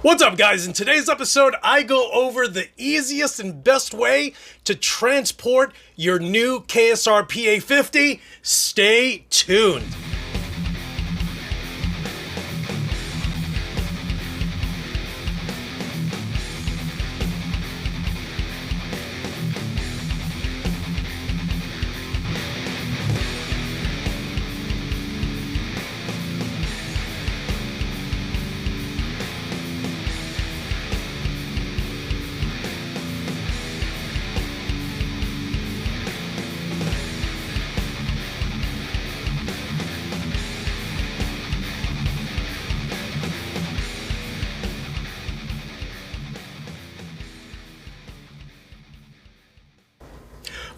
What's up, guys? In today's episode, I go over the easiest and best way to transport your new KSR PA50. Stay tuned.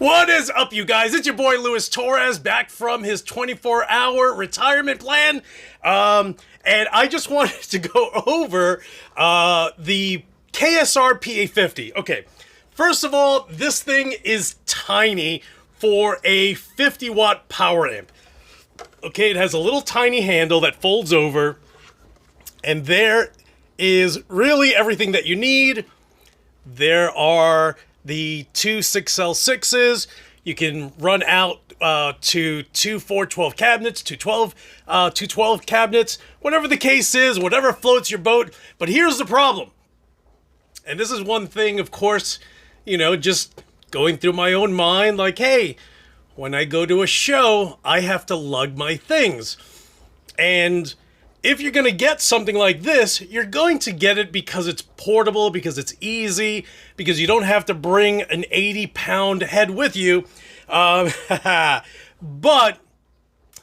What is up, you guys? It's your boy Louie Torres, back from his 24-hour retirement plan. And I just wanted to go over the KSR PA50. Okay, first of all, this thing is tiny for a 50-watt power amp. Okay, it has a little tiny handle that folds over, and there is really everything that you need. There are the two 6L6s. You can run out to two 412 cabinets, two 12 cabinets, whatever the case is, whatever floats your boat. But here's the problem. And this is one thing, of course, you know, just going through my own mind, like, hey, when I go to a show, I have to lug my things. And if you're going to get something like this, you're going to get it because it's portable, because it's easy, because you don't have to bring an 80-pound head with you. But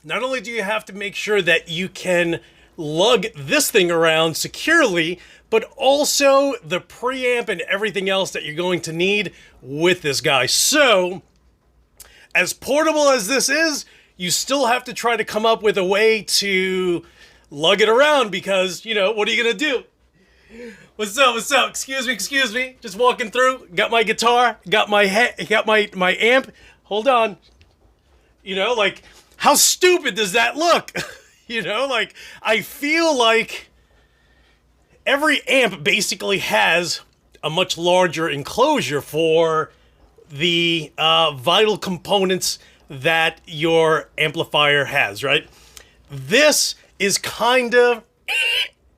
not only do you have to make sure that you can lug this thing around securely, but also the preamp and everything else that you're going to need with this guy. So, as portable as this is, you still have to try to come up with a way to lug it around because, you know, what are you gonna do? What's up? What's up? Excuse me. Just walking through. Got my guitar. Got my my amp. Hold on. You know, like, how stupid does that look? You know, like, I feel like every amp basically has a much larger enclosure for the vital components that your amplifier has, right? This is kind of,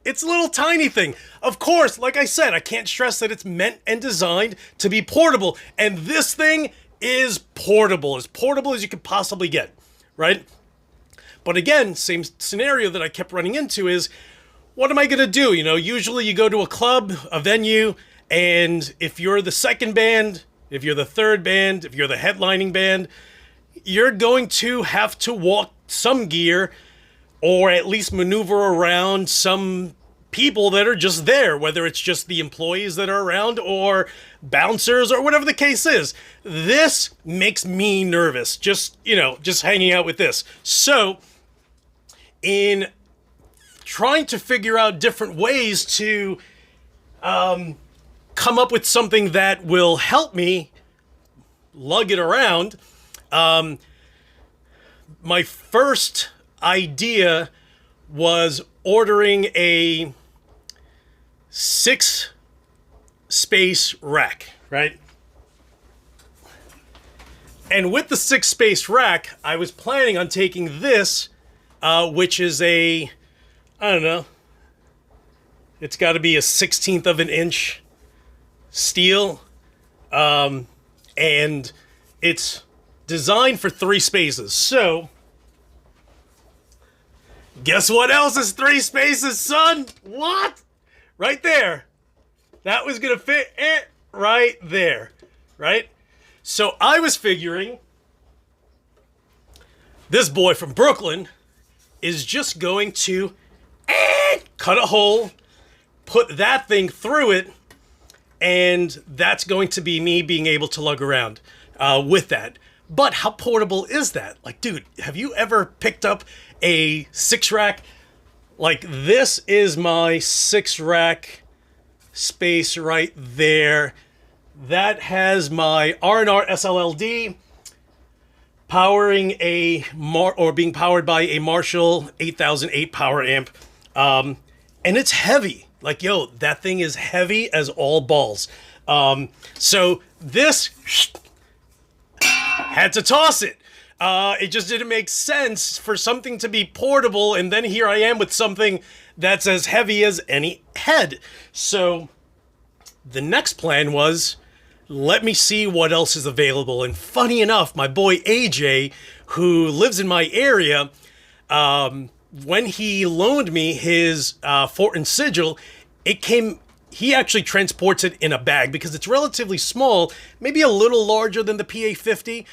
it's a little tiny thing. Of course, like I said, I can't stress that it's meant and designed to be portable. And this thing is portable as you could possibly get, right? But again, same scenario that I kept running into is, what am I going to do? You know, usually you go to a club, a venue, and if you're the second band, if you're the third band, if you're the headlining band, you're going to have to walk some gear or at least maneuver around some people that are just there, whether it's just the employees that are around or bouncers or whatever the case is. This makes me nervous, just, you know, just hanging out with this. So, in trying to figure out different ways to come up with something that will help me lug it around, my first idea was ordering a 6-space rack, right? And with the 6-space rack, I was planning on taking this, which is a, I don't know, it's got to be a 1/16 of an inch steel, and it's designed for 3 spaces. So, guess what else is 3 spaces, son? What? Right there. That was gonna fit it right there, right? So I was figuring this boy from Brooklyn is just going to cut a hole, put that thing through it, and that's going to be me being able to lug around with that. But how portable is that? Like, dude, have you ever picked up a 6-rack? Like, this is my 6-rack space right there. That has my R&R SLLD powering being powered by a Marshall 8008 power amp. And it's heavy. Like, yo, that thing is heavy as all balls. So this had to toss it. It just didn't make sense for something to be portable, and then here I am with something that's as heavy as any head. So the next plan was, let me see what else is available. And funny enough, my boy AJ, who lives in my area, when he loaned me his Fort and Sigil, he actually transports it in a bag because it's relatively small, maybe a little larger than the PA50.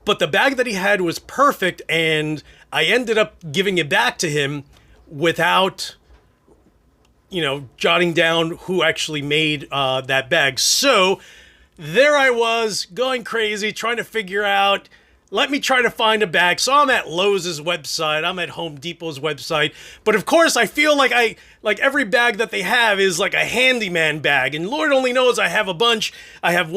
But the bag that he had was perfect, and I ended up giving it back to him without, jotting down who actually made that bag. So there I was, going crazy, trying to figure out, let me try to find a bag. So I'm at Lowe's website, I'm at Home Depot's website. But of course, I feel like every bag that they have is like a handyman bag. And Lord only knows I have a bunch. I have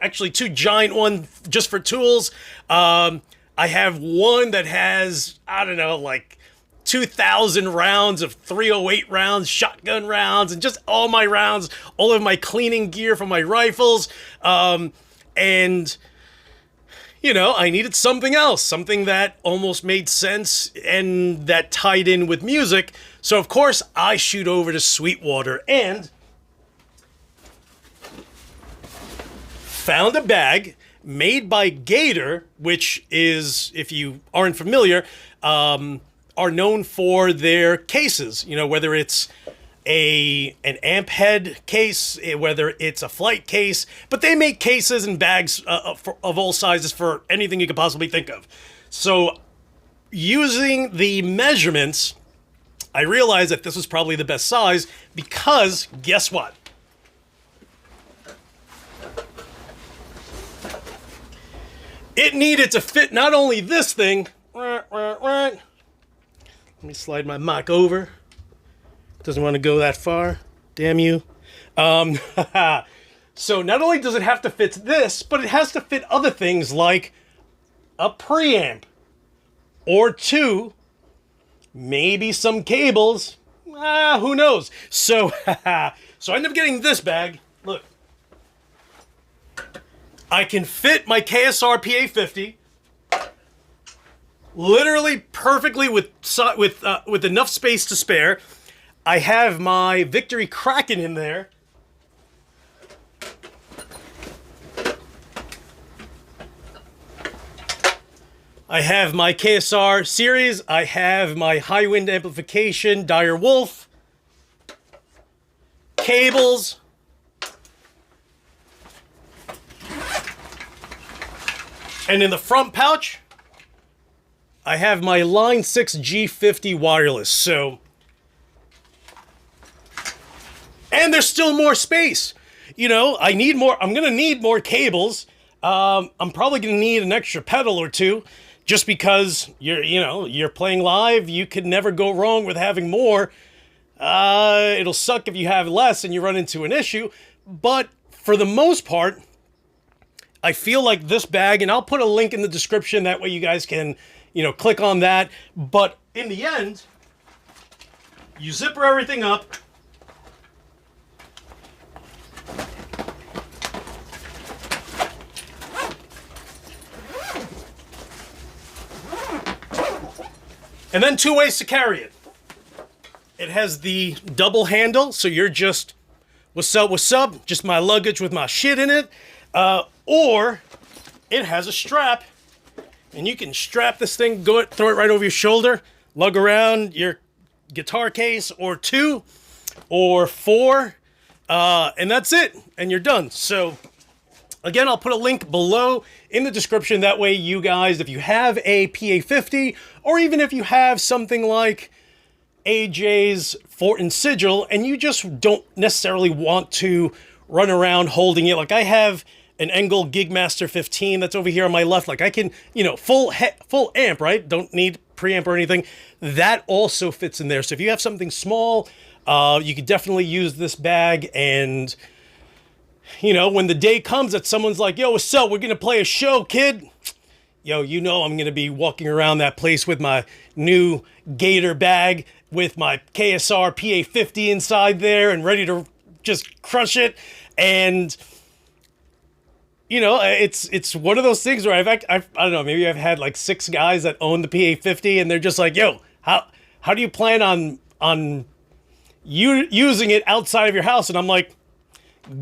actually two giant ones just for tools. I have one that has, I don't know, like 2,000 rounds of 308 rounds, shotgun rounds, and just all my rounds, all of my cleaning gear for my rifles. And I needed something else, something that almost made sense and that tied in with music. So, of course, I shoot over to Sweetwater and found a bag made by Gator, which is, if you aren't familiar, are known for their cases. Whether it's an amp head case, whether it's a flight case, but they make cases and bags of all sizes for anything you could possibly think of. So using the measurements, I realized that this was probably the best size because guess what? It needed to fit not only this thing, let me slide my mic over. Doesn't want to go that far. Damn you. So not only does it have to fit this, but it has to fit other things like a preamp or two, maybe some cables. Who knows? So, so I ended up getting this bag. Look. I can fit my KSR PA50 literally perfectly with enough space to spare. I have my Victory Kraken in there. I have my KSR series. I have my high wind amplification, Dire Wolf. Cables. And in the front pouch, I have my Line 6 G50 wireless. So, and there's still more space. I need more. I'm going to need more cables. I'm probably going to need an extra pedal or two just because you're playing live. You could never go wrong with having more. It'll suck if you have less and you run into an issue. But for the most part, I feel like this bag, and I'll put a link in the description. That way you guys can, click on that. But in the end, you zipper everything up. And then two ways to carry it. It has the double handle, so you're just, what's up, just my luggage with my shit in it. Or it has a strap, and you can strap this thing, throw it right over your shoulder, lug around your guitar case, or two, or four, and that's it, and you're done. So, again, I'll put a link below in the description. That way you guys, if you have a PA50, or even if you have something like AJ's Fort and Sigil, and you just don't necessarily want to run around holding it. Like I have an Engel Gigmaster 15 that's over here on my left. Like I can, full amp, right? Don't need preamp or anything. That also fits in there. So if you have something small, you could definitely use this bag. And, when the day comes that someone's like, yo, what's up? We're going to play a show, kid. Yo, I'm going to be walking around that place with my new Gator bag with my KSR PA50 inside there and ready to just crush it. And you know, it's one of those things where I don't know, maybe I've had like 6 guys that own the PA50 and they're just like, yo, how do you plan on using it outside of your house? And I'm like,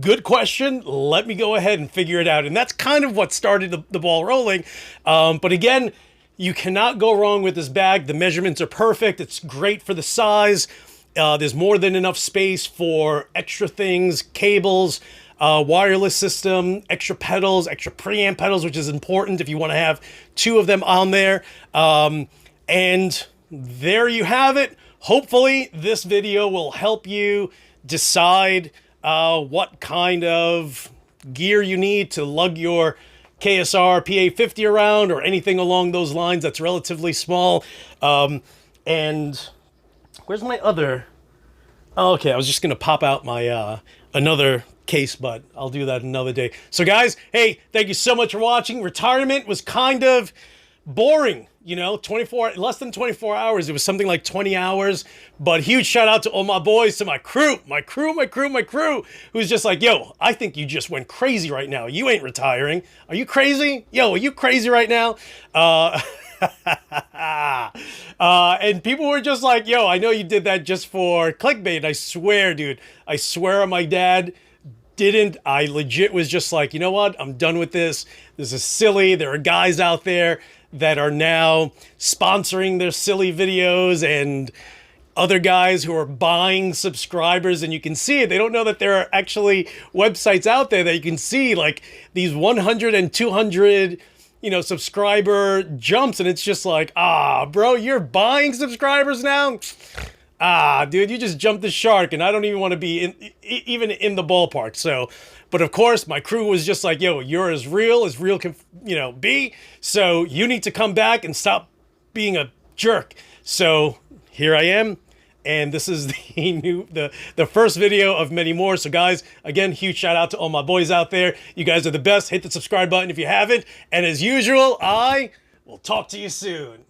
good question. Let me go ahead and figure it out. And that's kind of what started the ball rolling. But again, you cannot go wrong with this bag. The measurements are perfect. It's great for the size. There's more than enough space for extra things, cables, wireless system, extra pedals, extra preamp pedals, which is important if you want to have 2 of them on there. And there you have it. Hopefully this video will help you decide what kind of gear you need to lug your KSR PA50 around or anything along those lines that's relatively small. And where's my other... Oh, okay, I was just going to pop out my another case, but I'll do that another day. So guys, hey, thank you so much for watching. Retirement was kind of boring, you know, less than 24 hours. It was something like 20 hours, but huge shout out to all my boys, to my crew, who's just like, yo, I think you just went crazy right now. You ain't retiring. Are you crazy? Yo, are you crazy right now? And people were just like, yo, I know you did that just for clickbait. I swear, dude, I swear my dad didn't. I legit was just like, you know what? I'm done with this. This is silly. There are guys out there that are now sponsoring their silly videos and other guys who are buying subscribers, and you can see it. They don't know that there are actually websites out there that you can see like these 100 and 200, you know, subscriber jumps, and it's just like, bro, you're buying subscribers now? Dude, you just jumped the shark, and I don't even want to be even in the ballpark. So, but of course, my crew was just like, yo, you're as real can, you know, be. So you need to come back and stop being a jerk. So here I am, and this is the first video of many more. So guys, again, huge shout out to all my boys out there. You guys are the best. Hit the subscribe button if you haven't. And as usual, I will talk to you soon.